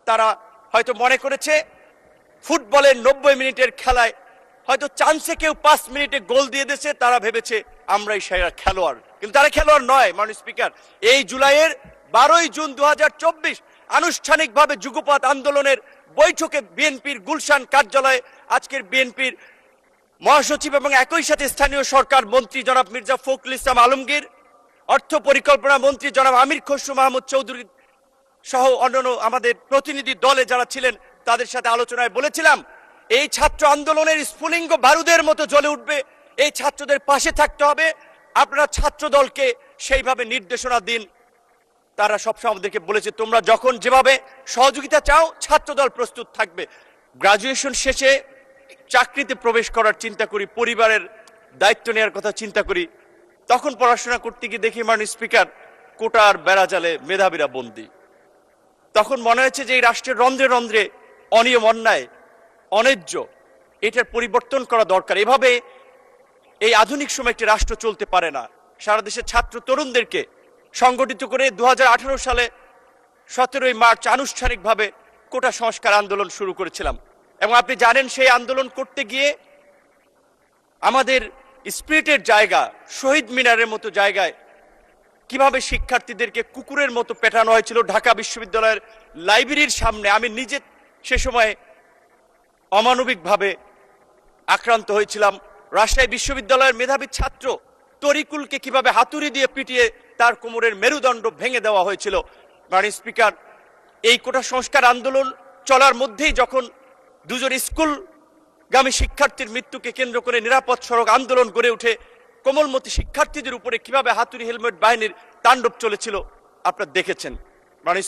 তারা হয়তো মনে করেছে ফুটবলের 90 মিনিটের খেলায় হয়তো চান্সে কেউ 5 মিনিটে গোল দিয়ে দিয়েছে, তারা ভেবেছে আমরাই সেরা খেলোয়াড়, কিন্তু তারা খেলোয়াড় নয়। মাননীয় স্পিকার, এই জুলাইয়ের 12ই জুন 2024 আনুষ্ঠানিকভাবে যুগপৎ আন্দোলনের বৈঠকে বিএনপির গুলশান কার্যালয়ে আজকের বিএনপির মহাসচিব এবং একই সাথে স্থানীয় সরকার মন্ত্রী জনাব মির্জা ফখরুল ইসলাম আলমগীর, অর্থ পরিকল্পনা মন্ত্রী জনাব আমির খসরু মাহমুদ চৌধুরী সহ অন্যান্য আমাদের প্রতিনিধি দলে যারা ছিলেন তাদের সাথে আলোচনায় বলেছিলাম এই ছাত্র আন্দোলনের স্ফুলিঙ্গ বারুদের মতো জ্বলে উঠবে, এই ছাত্রদের পাশে থাকতে হবে, আপনারা ছাত্র দলকে সেইভাবে নির্দেশনা দিন। তারা সবসময় আমাদেরকে বলেছে তোমরা যখন যেভাবে সহযোগিতা চাও ছাত্রদল প্রস্তুত থাকবে। গ্রাজুয়েশন শেষে চাকরিতে প্রবেশ করার চিন্তা করি, পরিবারের দায়িত্ব নেওয়ার কথা চিন্তা করি, তখন পড়াশোনা করতে গিয়ে দেখি মাননীয় স্পিকার কোটার বেড়াজালে মেধাবীরা বন্দী। তখন মনে হয়েছে যে এই রাষ্ট্রের রন্ধ্রে রন্ধ্রে অনিয়ম, অন্যায়, অন্যায্য, এটার পরিবর্তন করা দরকার। এভাবে এই আধুনিক সময় একটি রাষ্ট্র চলতে পারে না। সারা দেশের ছাত্র তরুণদেরকে সংগঠিত করে 2018 সালে 17ই মার্চ আনুষ্ঠানিকভাবে কোটা সংস্কার আন্দোলন শুরু করেছিলাম। এবং আপনি জানেন সেই আন্দোলন করতে গিয়ে আমাদের স্পিরিটের জায়গা শহীদ মিনারের মতো জায়গায় কিভাবে শিক্ষার্থীদেরকে কুকুরের মতো পেটানো হয়েছিল ঢাকা বিশ্ববিদ্যালয়ের লাইব্রেরির সামনে। আমি নিজে সে সময় অমানবিকভাবে আক্রান্ত হয়েছিলাম। রাজশাহী বিশ্ববিদ্যালয়ের মেধাবী ছাত্র তরিকুলকে কিভাবে হাতুড়ি দিয়ে পিটিয়ে তার কোমরের মেরুদণ্ড ভেঙে দেওয়া হয়েছিল। মাননীয় স্পিকার, এই কোটা সংস্কার আন্দোলন চলার মধ্যেই যখন দুজন স্কুলগামী শিক্ষার্থীর মৃত্যুকে কেন্দ্র করে নিরাপদ সড়ক আন্দোলন গড়ে উঠে, কোমলমতি শিক্ষার্থীদের উপরে কিভাবে হাতুড়ি হেলমেট বাহিনীর তাণ্ডব চলেছিল আপনারা দেখেছেন। মাননীয়